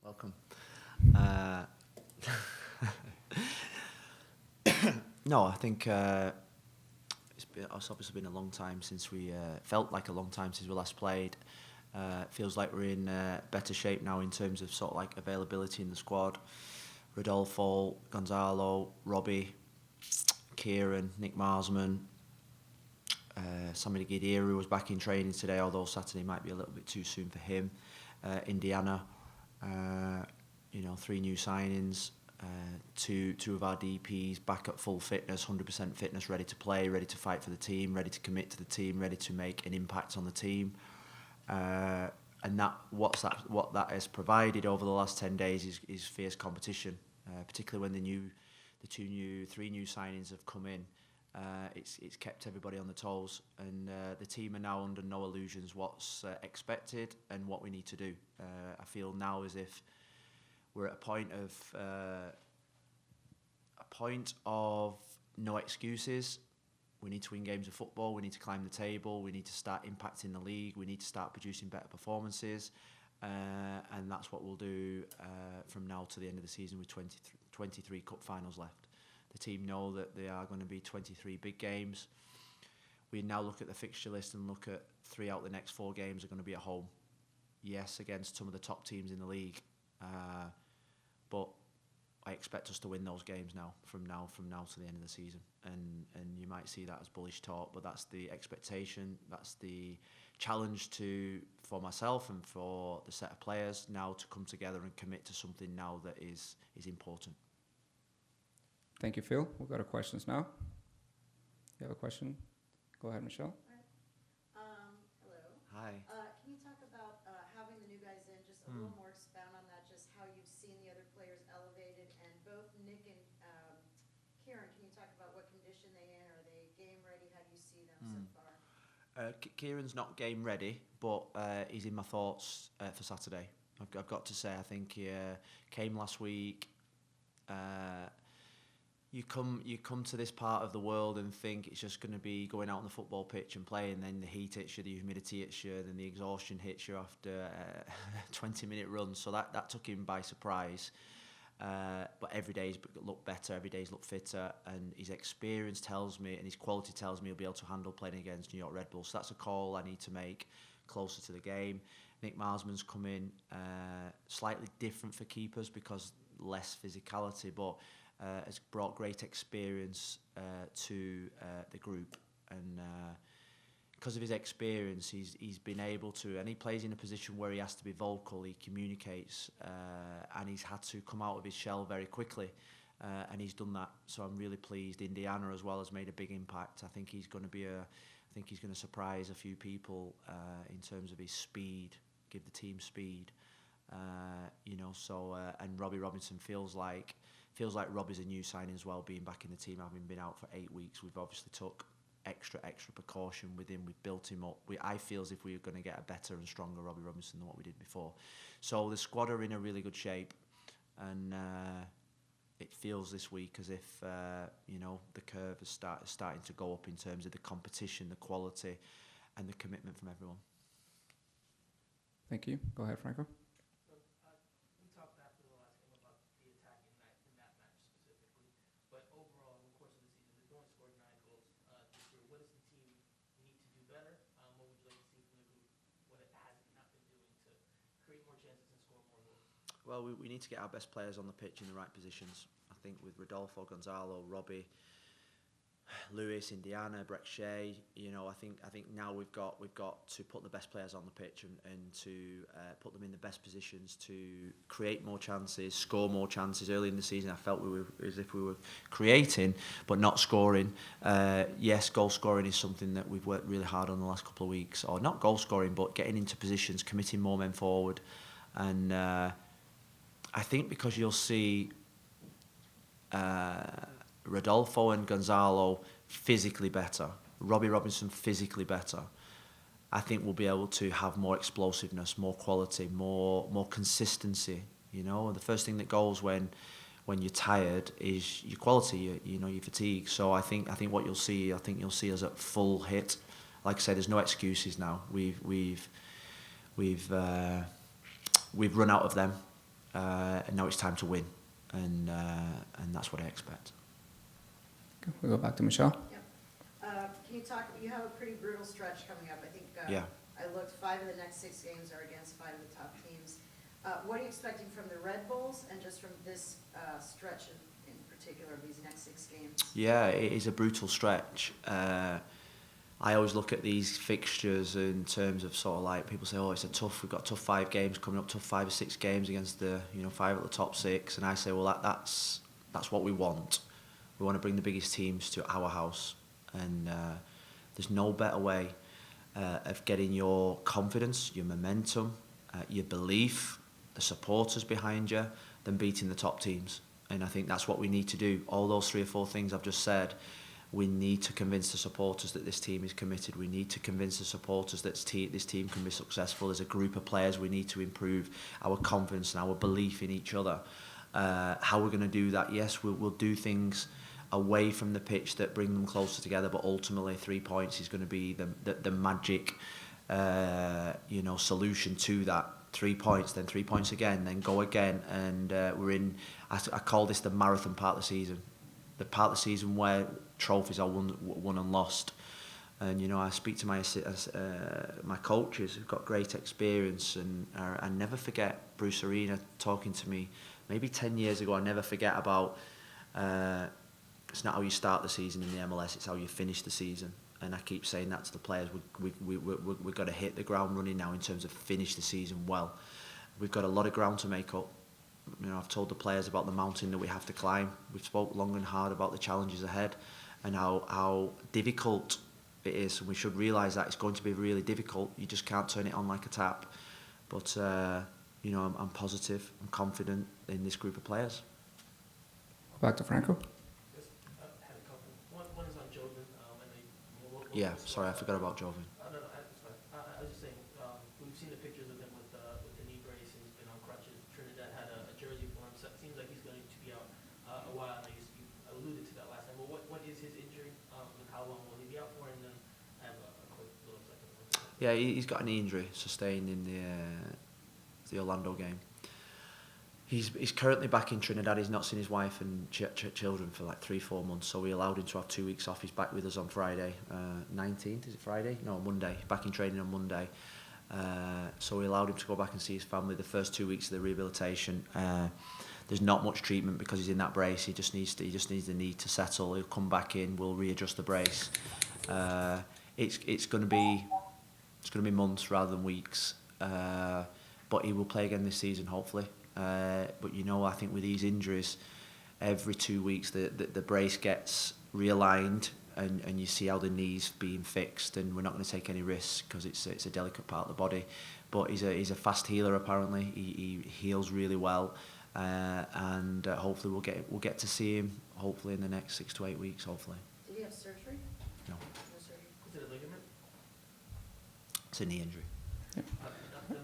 Welcome. Uh, no, I think it's obviously been a long time since we felt like a long time since we last played. It feels like we're in better shape now in terms of sort of like availability in the squad. Rodolfo, Gonzalo, Robbie, Kieran, Nick Marsman, Sammy Guidira was back in training today, although Saturday might be a little bit too soon for him. Indiana, 3 new signings, two of our DPs back at full fitness, 100% fitness, ready to play, ready to fight for the team, ready to commit to the team, ready to make an impact on the team. And what that has provided over the last 10 days is fierce competition, particularly when the 3 new signings have come in. It's kept everybody on the toes, and the team are now under no illusions what's expected and what we need to do. I feel now as if we're at a point of no excuses. We need to win games of football. We need to climb the table. We need to start impacting the league. We need to start producing better performances, and that's what we'll do from now to the end of the season with 23 cup finals left. The team know that there are going to be 23 big games. We now look at the fixture list and look at 3 out of the next 4 games are going to be at home. Yes, against some of the top teams in the league, but I expect us to win those games from now to the end of the season. And you might see that as bullish talk, but that's the expectation. That's the challenge for myself and for the set of players now to come together and commit to something now that is important. Thank you, Phil. We'll go to questions now. You have a question? Go ahead, Michelle. Hello. Hi. Can you talk about having the new guys in, just a little more expound on that, just how you've seen the other players elevated, and both Nick and Kieran, can you talk about what condition they in? Are they game ready? How do you see them so far? Kieran's not game ready, but he's in my thoughts for Saturday. I've got to say, I think he came last week. You come to this part of the world and think it's just going to be going out on the football pitch and playing, then the heat hits you, the humidity hits you, then the exhaustion hits you after a 20-minute run. So that took him by surprise. But every day's looked better, every day's looked fitter, and his experience tells me and his quality tells me he'll be able to handle playing against New York Red Bulls. So that's a call I need to make closer to the game. Nick Marsman's come in slightly different for keepers because less physicality, but has brought great experience to the group, and because of his experience, he's been able to, and he plays in a position where he has to be vocal. He communicates, and he's had to come out of his shell very quickly, and he's done that. So I'm really pleased. Indiana as well has made a big impact. I think he's going to surprise a few people in terms of his speed, give the team speed. And Robbie Robinson feels like Robbie's a new signing as well, being back in the team, having been out for 8 weeks. We've obviously took extra precaution with him. We've built him up. I feel as if we were going to get a better and stronger Robbie Robinson than what we did before. So the squad are in a really good shape, and it feels this week as if the curve is starting to go up in terms of the competition, the quality, and the commitment from everyone. Thank you. Go ahead, Franco. We talked after the last game about the attack in that match specifically, but overall, in the course of the season, they've only scored 9 goals this year. What does the team need to do better? What would you like to see from the group? What it has not been doing to create more chances and score more goals? Well, we need to get our best players on the pitch in the right positions. I think with Rodolfo, Gonzalo, Robbie, Lewis, Indiana, Brett Shea, I think now we've got to put the best players on the pitch and to put them in the best positions to create more chances, score more chances. Early in the season, I felt we were as if we were creating but not scoring. Yes, goal scoring is something that we've worked really hard on the last couple of weeks, or not goal scoring, but getting into positions, committing more men forward, and I think because you'll see Rodolfo and Gonzalo physically better, Robbie Robinson physically better, I think we'll be able to have more explosiveness, more quality, more consistency. The first thing that goes when you're tired is your quality, your fatigue. So I think what you'll see us at full hit. Like I said, there's no excuses now. We've run out of them. and now it's time to win, and that's what I expect. Okay, we'll go back to Michelle. Can you talk, you have a pretty brutal stretch coming up. I think, Yeah. I looked, 5 of the next 6 games are against 5 of the top teams. What are you expecting from the Red Bulls and just from this stretch in particular, these next 6 games? Yeah, it is a brutal stretch. I always look at these fixtures in terms of sort of like people say, oh, we've got a tough 5 games coming up, tough 5 or 6 games against the 5 at the top 6, and I say, well, that's what we want. We want to bring the biggest teams to our house, and there's no better way of getting your confidence, your momentum, your belief, the supporters behind you, than beating the top teams. And I think that's what we need to do. All those 3 or 4 things I've just said. We need to convince the supporters that this team is committed. We need to convince the supporters that this team can be successful. As a group of players, we need to improve our confidence and our belief in each other. How we're going to do that? Yes, we'll do things away from the pitch that bring them closer together, but ultimately 3 points is going to be the magic solution to that. 3 points, then 3 points again, then go again, and we're in. I call this the marathon part of the season, the part of the season where trophies are won and lost. And I speak to my coaches who've got great experience, and I never forget Bruce Arena talking to me maybe 10 years ago. I never forget about it's not how you start the season in the MLS, it's how you finish the season. And I keep saying that to the players. We've got to hit the ground running now in terms of finish the season well. We've got a lot of ground to make up. I've told the players about the mountain that we have to climb. We've spoke long and hard about the challenges ahead and how difficult it is. And we should realise that it's going to be really difficult. You just can't turn it on like a tap. But, I'm positive, I'm confident in this group of players. Back to Franco. Yeah, sorry, I forgot about Joven. No, that's fine. I was just saying, we've seen the pictures of him with the knee brace, and he's been on crutches. Trinidad had a jersey for him, so it seems like he's going to be out a while. I know you alluded to that last time, but what is his injury, and how long will he be out for? And then I have a quick little second one. Yeah, he's got a knee injury sustained in the Orlando game. He's currently back in Trinidad. He's not seen his wife and children for like 3-4 months, so we allowed him to have 2 weeks off. He's back with us on Friday, 19th, is it Friday? No, Monday. Back in training on Monday. So we allowed him to go back and see his family the first 2 weeks of the rehabilitation. There's not much treatment because he's in that brace. He just needs the knee to settle. He'll come back in. We'll readjust the brace. It's going to be months rather than weeks. But he will play again this season, hopefully. But I think with these injuries, every 2 weeks the brace gets realigned, and you see how the knee's being fixed, and we're not going to take any risks because it's a delicate part of the body. But he's a fast healer apparently. He heals really well, and hopefully we'll get to see him hopefully in the next 6 to 8 weeks. Hopefully. Did he have surgery? No. No surgery. Is it a ligament? It's a knee injury. And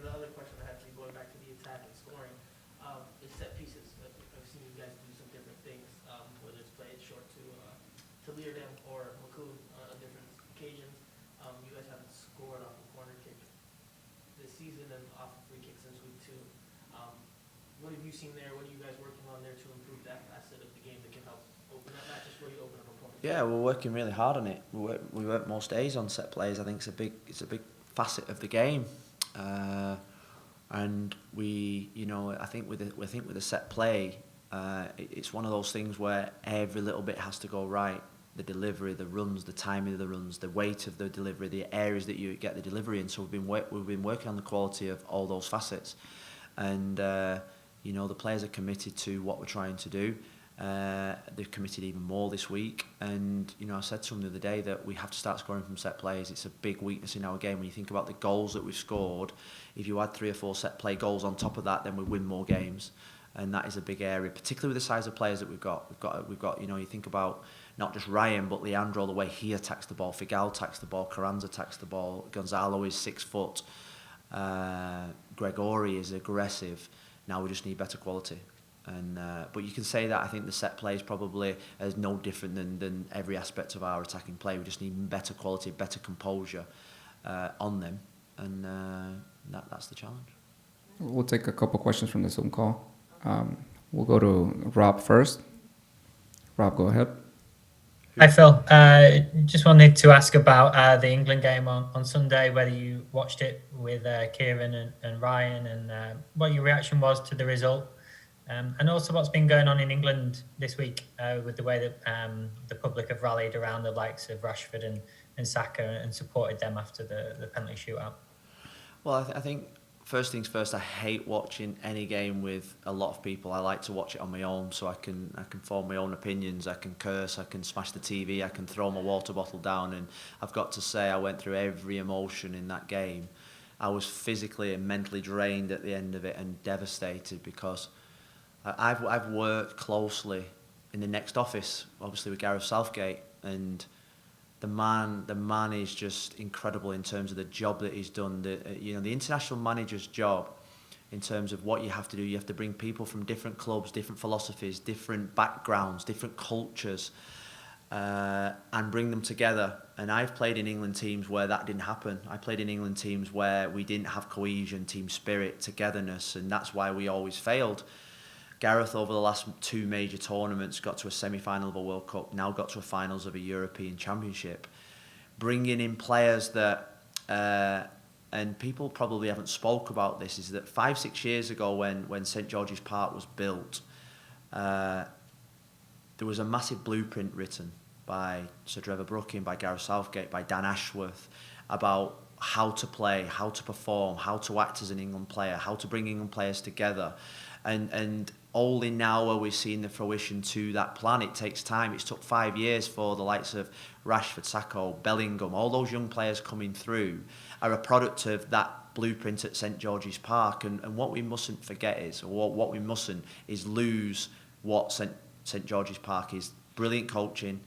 the other question I had for you, going back to the attack and scoring, is set pieces. I've seen you guys do some different things, whether it's play it short to Leardam or McCoon on different occasions. You guys haven't scored off a corner kick this season and off a free kick since week 2. What have you seen there? What are you guys working on there to improve that facet of the game that can help open up, not just where you open up opponents? Yeah, we're working really hard on it. We work most days on set plays. I think it's a big facet of the game. And I think with the set play, it's one of those things where every little bit has to go right. The delivery, the runs, the timing of the runs, the weight of the delivery, the areas that you get the delivery in. So we've been working on the quality of all those facets, and the players are committed to what we're trying to do. They've committed even more this week, and I said to them the other day that we have to start scoring from set plays. It's a big weakness in our game. When you think about the goals that we've scored, if you add 3 or 4 set play goals on top of that, then we win more games, and that is a big area, particularly with the size of players that we've got. You think about not just Ryan, but Leandro, the way he attacks the ball, Figal attacks the ball, Carranza attacks the ball, Gonzalo is 6 foot, Gregori is aggressive. Now we just need better quality. But you can say that I think the set play is probably as no different than every aspect of our attacking play. We just need better quality, better composure on them, and that's the challenge. We'll take a couple questions from the Zoom call. We'll go to Rob first. Rob, go ahead. Hi, Phil. Just wanted to ask about the England game on Sunday, whether you watched it with Kieran and Ryan, and what your reaction was to the result, and also what's been going on in England this week with the way that the public have rallied around the likes of Rashford and Saka and supported them after the penalty shootout. Well, I think first things first, I hate watching any game with a lot of people. I like to watch it on my own, so I can form my own opinions. I can curse, I can smash the TV, I can throw my water bottle down, and I've got to say I went through every emotion in that game. I was physically and mentally drained at the end of it and devastated because I've worked closely in the next office, obviously with Gareth Southgate, and the man is just incredible in terms of the job that he's done. The international manager's job, in terms of what you have to do, you have to bring people from different clubs, different philosophies, different backgrounds, different cultures, and bring them together. And I've played in England teams where that didn't happen. I played in England teams where we didn't have cohesion, team spirit, togetherness, and that's why we always failed. Gareth, over the last two major tournaments, got to a semi-final of a World Cup, now got to a finals of a European Championship. Bringing in players that, and people probably haven't spoke about this, is that 5-6 years ago when St George's Park was built, there was a massive blueprint written by Sir Trevor Brooking, by Gareth Southgate, by Dan Ashworth, about how to play, how to perform, how to act as an England player, how to bring England players together. And only now are we seeing the fruition to that plan. It takes time. It's took 5 years for the likes of Rashford, Saka, Bellingham, all those young players coming through are a product of that blueprint at St George's Park. And what we mustn't forget is, or what we mustn't, is lose what St George's Park is. Brilliant coaching,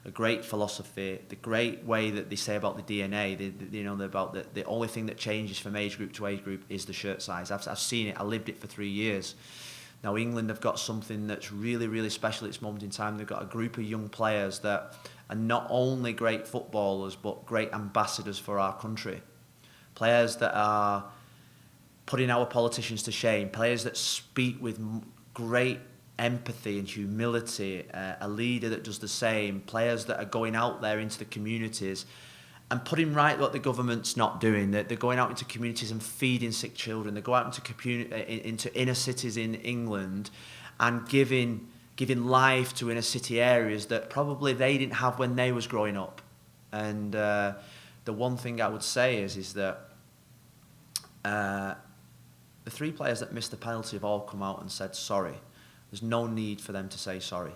a great philosophy, the great way that they say about the DNA, about the only thing that changes from age group to age group is the shirt size. I've seen it. I lived it for 3 years. Now, England have got something that's really, really special at this moment in time. They've got a group of young players that are not only great footballers, but great ambassadors for our country. Players that are putting our politicians to shame. Players that speak with great empathy and humility. A leader that does the same. Players that are going out there into the communities and putting right what the government's not doing. They're going out into communities and feeding sick children. They go out into inner cities in England and giving life to inner city areas that probably they didn't have when they was growing up. And the one thing I would say is that the 3 players that missed the penalty have all come out and said sorry. There's no need for them to say sorry.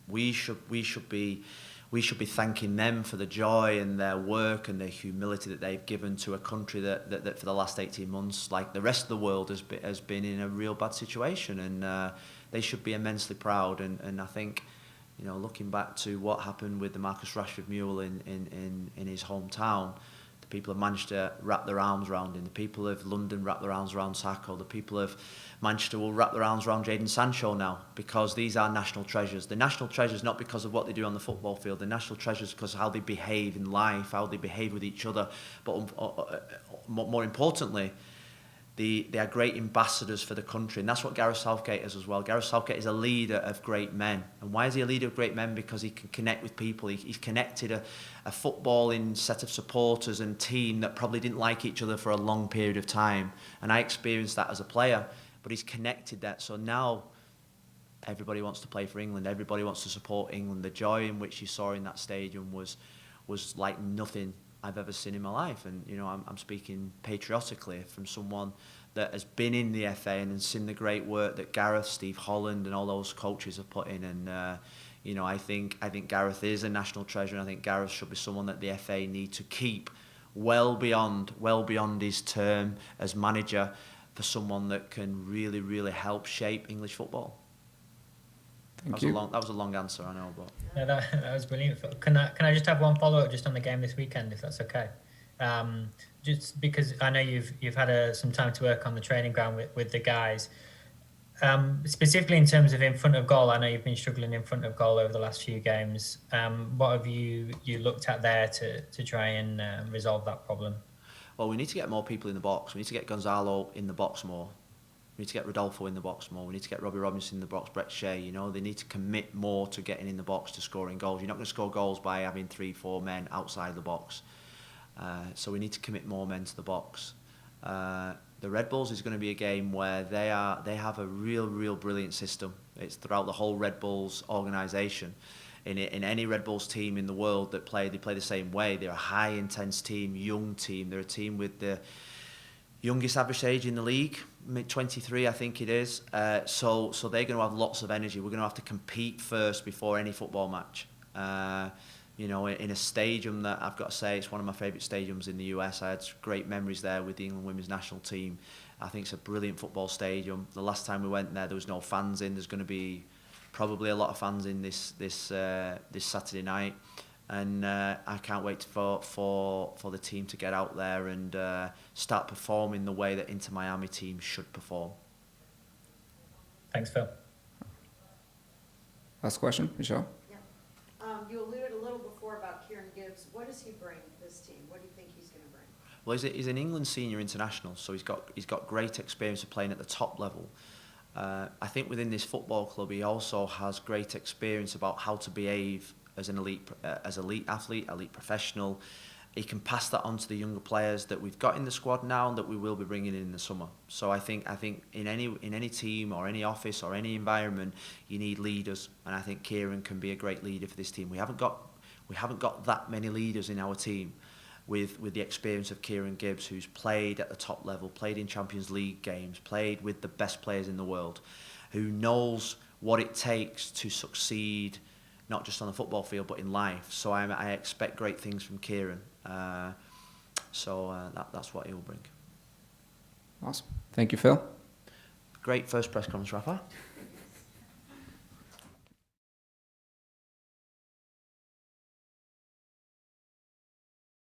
We should be thanking them for the joy and their work and their humility that they've given to a country that for the last 18 months, like the rest of the world, has been in a real bad situation, and they should be immensely proud. And I think, looking back to what happened with the Marcus Rashford mule in his hometown, the people have managed to wrap their arms around him. The people of London wrap their arms around Sacco. The people of Manchester will wrap their arms around Jadon Sancho now, because these are national treasures. The national treasures not because of what they do on the football field. The national treasures because of how they behave in life, how they behave with each other. But more importantly, they are great ambassadors for the country. And that's what Gareth Southgate is as well. Gareth Southgate is a leader of great men. And why is he a leader of great men? Because he can connect with people. He's connected a footballing set of supporters and team that probably didn't like each other for a long period of time. And I experienced that as a player. But he's connected that. So now everybody wants to play for England. Everybody wants to support England. The joy in which you saw in that stadium was like nothing I've ever seen in my life. And, I'm speaking patriotically from someone that has been in the FA and seen the great work that Gareth, Steve Holland and all those coaches have put in. And, I think Gareth is a national treasure, and I think Gareth should be someone that the FA need to keep well beyond his term as manager, for someone that can really, really help shape English football. Thank you. That was a long answer, I know, but No, that was brilliant. Can I just have one follow-up just on the game this weekend, if that's okay? Just because I know you've had some time to work on the training ground with the guys. Specifically in terms of in front of goal, I know you've been struggling in front of goal over the last few games. What have you looked at there to try and resolve that problem? well, we need to get more people in the box. We need to get Gonzalo in the box more. We need to get Rodolfo in the box more. We need to get Robbie Robinson in the box, Brett Shea. You know, they need to commit more to getting in the box to scoring goals. You're not going to score goals by having 3-4 men outside the box. So we need to commit more men to the box. The Red Bulls is going to be a game where they have a real brilliant system. It's throughout the whole Red Bulls organisation. In any Red Bulls team in the world they play the same way. They're a high intense team, young team. They're a team with the youngest average age in the league, mid-23 I think it is. So they're going to have lots of energy. We're going to have to compete first before any football match. You know, in a stadium that I've got to say, it's one of my favourite stadiums in the US. I had great memories there with the England women's national team. I think it's a brilliant football stadium. The last time we went there was no fans in. There's going to be probably a lot of fans in this Saturday night, and I can't wait for the team to get out there and start performing the way that Inter Miami teams should perform. Thanks, Phil. Last question, Michelle. You alluded a little before about Kieran Gibbs. What does he bring to this team? What do you think he's going to bring? Well, he's an England senior international, so he's got great experience of playing at the top level. I think within this football club, he also has great experience about how to behave as an elite athlete, elite professional. He can pass that on to the younger players that we've got in the squad now and that we will be bringing in the summer. So I think in any team or any office or any environment, you need leaders, and I think Kieran can be a great leader for this team. We haven't got that many leaders in our team with the experience of Kieran Gibbs, who's played at the top level, played in Champions League games, played with the best players in the world, who knows what it takes to succeed, not just on the football field, but in life. So I expect great things from Kieran. That's what he'll bring. Awesome. Thank you, Phil. Great first press conference, Rafa.